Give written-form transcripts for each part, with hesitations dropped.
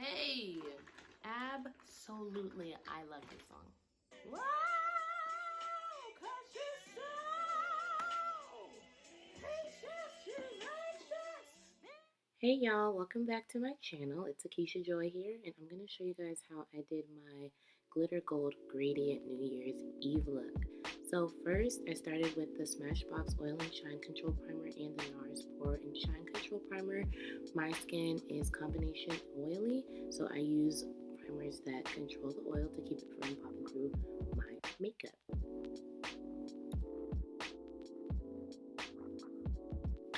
Decay. Absolutely, I love this song. Wow, 'cause you're so precious. Hey y'all, welcome back to my channel. It's Akeisha Joy here, and I'm going to show you guys how I did my glitter gold gradient New Year's Eve look. So first, I started with the Smashbox Oil and Shine Control Primer and the NARS Pore and Shine Control Primer. My skin is combination oily, so I use primers that control the oil to keep it from popping through my makeup.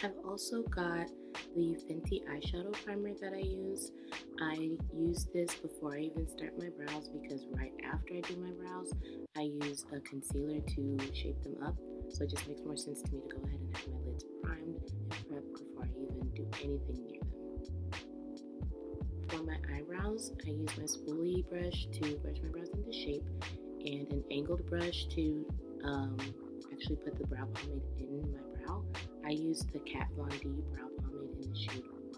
I've also got the Fenty eyeshadow primer that I use. I use this before I even start my brows because right after I do my brows, I use a concealer to shape them up. So it just makes more sense to me to go ahead and have my lids primed and prepped before I even do anything near them. For my eyebrows, I use my spoolie brush to brush my brows into shape and an angled brush to actually put the brow pomade in my brow. I use the Kat Von D brow pomade in the shade Walnut.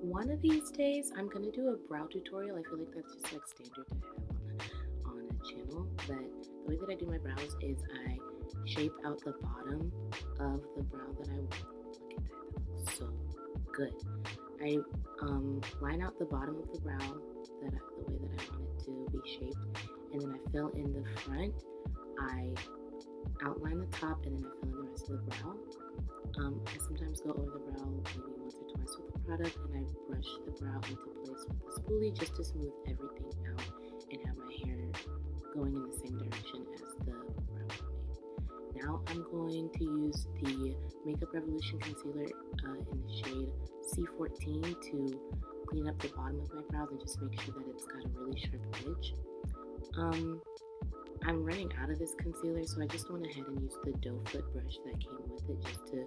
One of these days, I'm going to do a brow tutorial. I feel like that's just like standard to have on a channel. But the way that I do my brows is I shape out the bottom of the brow that I want. Look at that, that looks so good. I line out the bottom of the brow the way that I want it to be shaped, and then I fill in the front. I outline the top, and then I fill in the rest of the brow. I sometimes go over the brow maybe once or twice with the product, and I brush the brow into place with the spoolie just to smooth everything out and have my hair going in the same direction as the brow pomade. Now I'm going to use the Makeup Revolution concealer in the shade C14 to clean up the bottom of my brows and just make sure that it's got a really sharp edge. I'm running out of this concealer, so I just went ahead and used the doe foot brush that came with it just to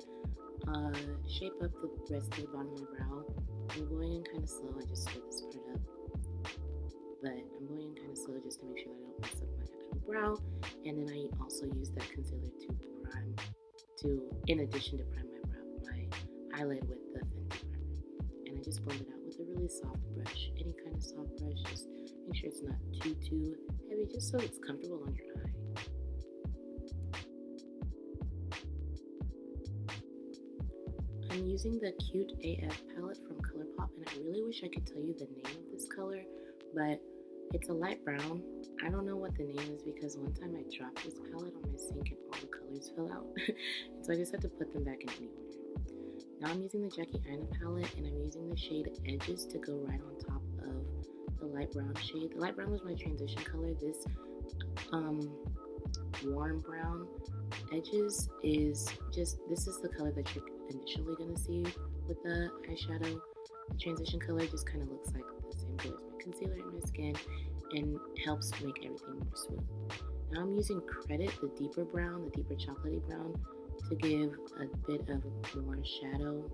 shape up the rest of the bottom of my brow. I'm going in kind of slow. I just split this part up, but I'm going in kind of slow just to make sure that I don't mess up my actual brow. And then I also use that concealer in addition to prime my eyelid with the Fenty primer. And I just blend it out with a really soft brush, any kind of soft brush. Just make sure it's not too heavy, just so it's comfortable on your eye. I'm using the Cute AF palette from ColorPop, and I really wish I could tell you the name of this color, but it's a light brown. I don't know what the name is because one time I dropped this palette on my sink and all the colors fell out. So I just had to put them back in any order. Now I'm using the Aina palette, and I'm using the shade Edges to go right on top of the light brown shade. The light brown was my transition color. This warm brown Edges is this is the color that you're initially going to see with the eyeshadow. The transition color just kind of looks like the same color as my concealer in my skin and helps make everything more smooth. Now I'm using Credit, the deeper brown, the deeper chocolatey brown, to give a bit of more shadow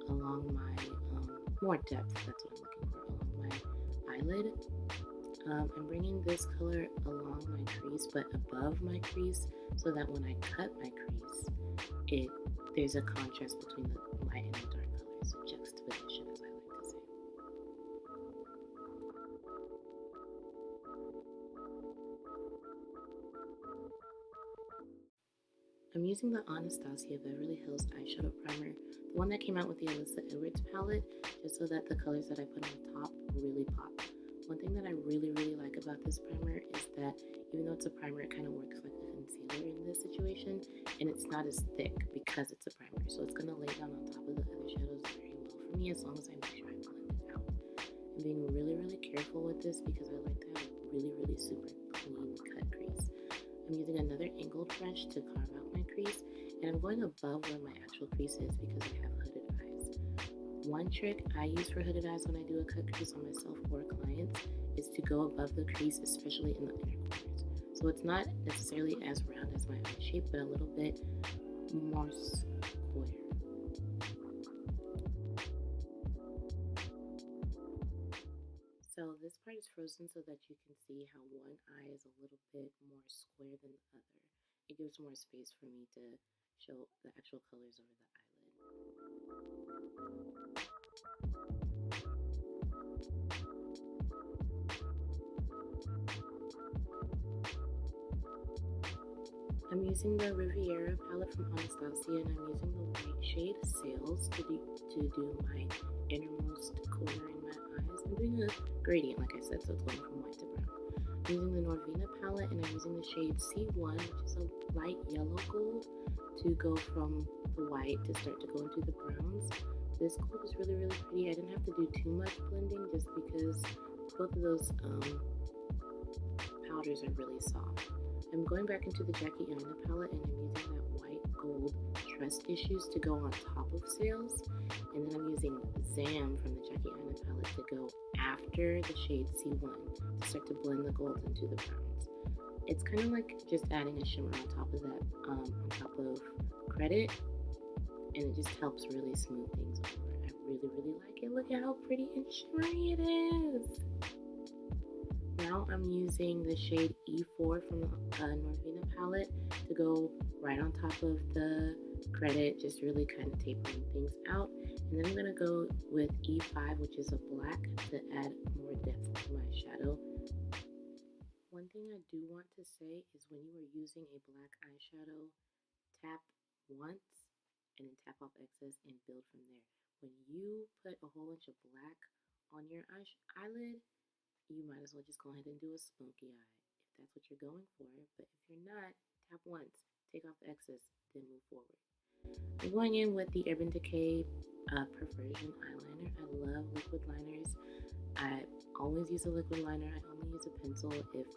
along my, more depth, that's what I'm looking for, along my eyelid. I'm bringing this color along my crease, but above my crease, so that when I cut my crease, there's a contrast between the light and the dark colors, juxtaposition, as I like to say. I'm using the Anastasia Beverly Hills Eyeshadow Primer, the one that came out with the Alyssa Edwards palette, just so that the colors that I put on top really pop. One thing that I really like about this primer is that even though it's a primer, it kind of works like a concealer in this situation, and it's not as thick because it's a primer, so it's going to lay down on top of the other shadows very well for me as long as I make sure I blend it out. I'm being really careful with this because I like to have a really super clean cut crease. I'm using another angled brush to carve out my crease, and I'm going above where my actual crease is because I have hooded eyes. One trick I use for hooded eyes when I do a cut crease on myself or clients is to go above the crease, especially in the inner corners. So it's not necessarily as round as my eye shape, but a little bit more square. So this part is frozen so that you can see how one eye is a little bit more square than the other. It gives more space for me to show the actual colors over the eyelid. I'm using the Riviera palette from Anastasia, and I'm using the white shade Sails to do my innermost corner in my eyes. I'm doing a gradient, like I said, so it's going from white to brown. I'm using the Norvina palette, and I'm using the shade C1, which is a light yellow gold, to go from the white to start to go into the browns. This gold is really, really pretty. I didn't have to do too much blending just because both of those powders are really soft. I'm going back into the Aina palette, and I'm using that white gold trust issues to go on top of Sails, and then I'm using Zamn from the Aina palette to go after the shade C1 to start to blend the golds into the browns. It's kind of like just adding a shimmer on top of that, on top of credit, and it just helps really smooth things over. I really, really like it. Look at how pretty and shimmery it is. Now I'm using the shade E4 from the Norvina palette to go right on top of the credit, just really kind of tapering things out. And then I'm going to go with E5, which is a black, to add more depth to my shadow. One thing I do want to say is when you are using a black eyeshadow, tap once and then tap off excess and build from there. When you put a whole bunch of black on your eyelid, you might as well just go ahead and do a smoky eye if that's what you're going for. But if you're not, tap once, take off the excess, then move forward. I'm going in with the Urban Decay Perversion eyeliner. I love liquid liners. I always use a liquid liner. I only use a pencil if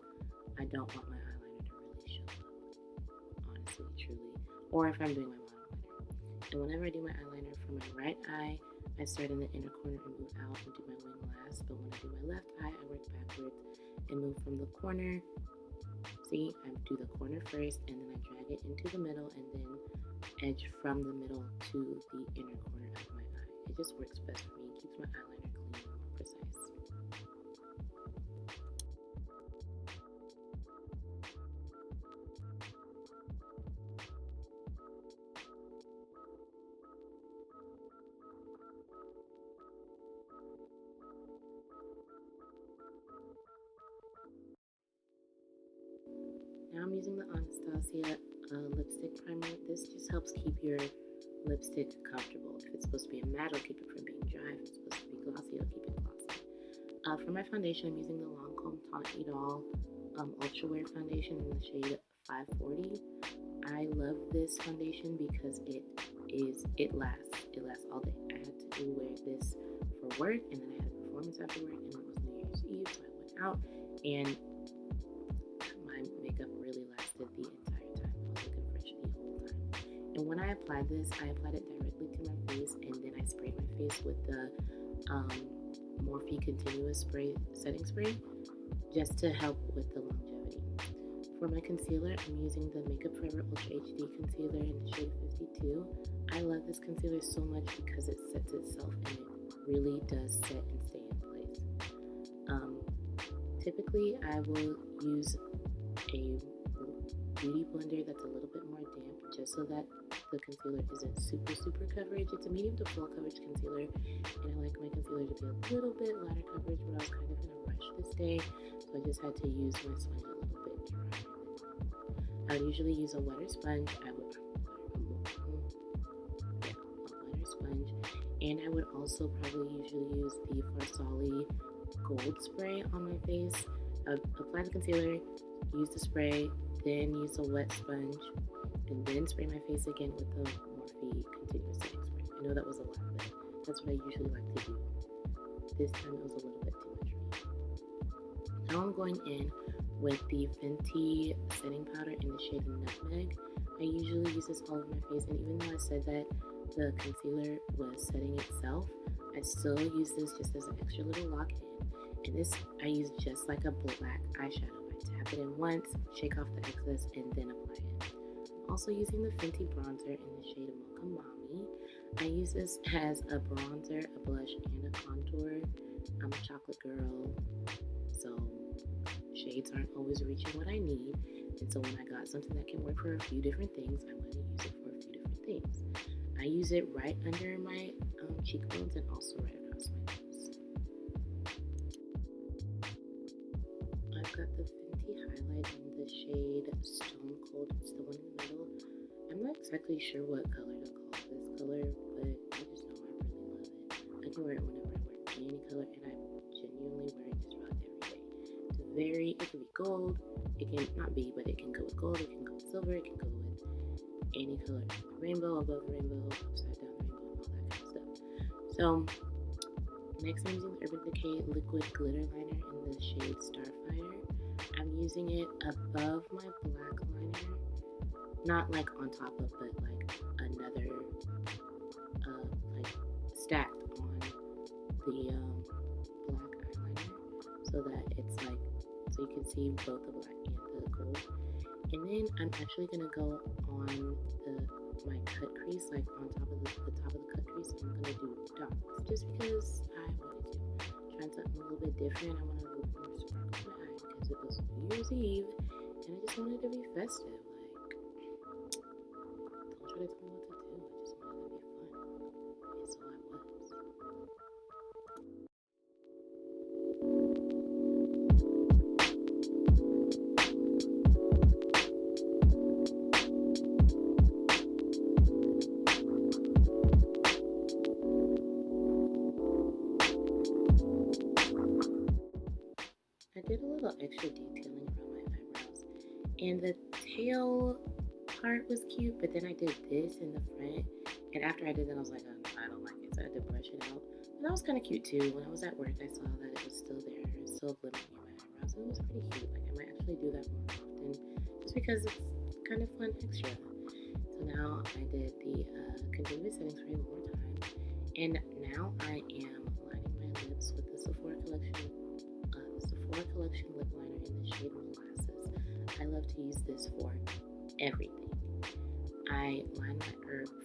I don't want my eyeliner to really show up, honestly, truly, or if I'm doing my mono liner. And whenever I do my eyeliner for my right eye, I start in the inner corner and move out and do my wing last. But when I do my left eye, I work backwards and move from the corner. See, I do the corner first, and then I drag it into the middle, and then edge from the middle to the inner corner of my eye. It just works best for me. It keeps my eyeliner clean and more precise. Now I'm using the Anastasia lipstick primer. This just helps keep your lipstick comfortable. If it's supposed to be a matte, it'll keep it from being dry. If it's supposed to be glossy, it'll keep it glossy. For my foundation, I'm using the Lancome Teint Idole Ultra Wear Foundation in the shade 540. I love this foundation because it lasts. It lasts all day. I had to wear this for work, and then I had a performance after work, and it was New Year's Eve, so I went out, and my makeup really lasted the entire time. I was looking fresh the whole time. And when I applied this, I applied it directly to my face, and then I sprayed my face with the Morphe Continuous Spray Setting Spray just to help with the longevity. For my concealer, I'm using the Makeup Forever Ultra HD Concealer in the shade 52. I love this concealer so much because it sets itself, and it really does set and stay in place. Typically, I will use a beauty blender that's a little bit more damp, just so that the concealer isn't super coverage. It's a medium to full coverage concealer, and I like my concealer to be a little bit lighter coverage, but I was kind of in a rush this day, so I just had to use my sponge a little bit drier. I would usually use a wetter sponge. A wetter sponge, and I would also probably usually use the Farsali Gold Spray on my face. I would apply the concealer, use the spray, then use a wet sponge, and then spray my face again with the Morphe Continuous Setting Spray. I know that was a lot, but that's what I usually like to do. This time it was a little bit too much for me. Now I'm going in with the Fenty setting powder in the shade Nutmeg. I usually use this all over my face, and even though I said that the concealer was setting itself, I still use this just as an extra little lock-in. And this I use just like a black eyeshadow. I tap it in once, shake off the excess, and then apply it. I'm also using the Fenty bronzer in the shade Mocha Mami. I use this as a bronzer, a blush, and a contour. I'm a chocolate girl, so shades aren't always reaching what I need. And so when I got something that can work for a few different things, I'm going to use it for a few different I use it right under my cheekbones and also right across my nose. I've got the Fenty highlight in the shade StoneCold. It's the one in the middle. I'm not exactly sure what color to call this color, but I just know I really love it. I can wear it whenever I wear any color, and I genuinely wear it just about every day. It can be gold, it can not be, but it can go with gold, it can go with silver, it can go with any color. Rainbow, above the rainbow, upside down rainbow, all that kind of stuff. So, next I'm using the Urban Decay Liquid Glitter Liner in the shade Starfire. I'm using it above my black liner, not like on top of, but like another, like stacked on the black eyeliner, so that it's like, so you can see both the black and the gold. And then I'm actually gonna go on my cut crease, like on top of the top of the cut crease. I'm gonna do dots, just because I wanted to try something a little bit different. I wanted a little more sparkle in my eye because it was New Year's Eve, and I just wanted to be festive. Like, don't try to tell me what to do. I just wanted to be fun, and so I was. I did a little extra detailing around my eyebrows, and the tail part was cute, but then I did this in the front, and after I did that I was like, oh, I don't like it, so I had to brush it out. And that was kind of cute too. When I was at work I saw that it was still there, it was still glimmering in my eyebrows, so it was pretty cute. Like, I might actually do that more often, just because it's kind of fun extra. So now I did the continuous setting spray one more time, and now I am lining my lips with the Sephora collection lip liner in the shade Molasses. I love to use this for everything. I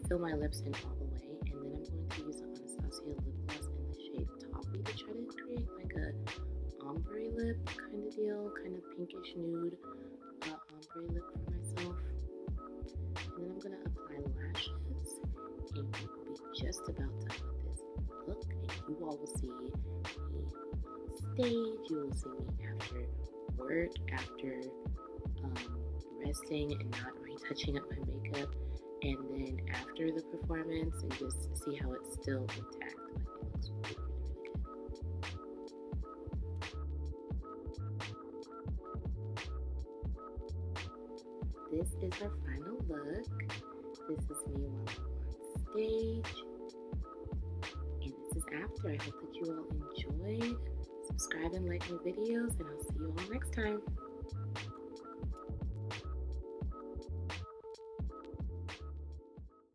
fill my lips in all the way, and then I'm going to use the Anastasia Lip Gloss in the shade Toffee to try to create like a ombre lip kind of deal, kind of pinkish nude ombre lip for myself. And then I'm gonna apply lashes, and we will be just about done with this look, and you all will see me stage. You will see me after work, after resting and not retouching up my makeup, and then after the performance, and just see how it's still intact. Like, it looks really, really good. This is our final look. This is me while I'm on stage, and this is after. I hope that you all enjoyed. Subscribe and like my videos, and I'll see you all next time.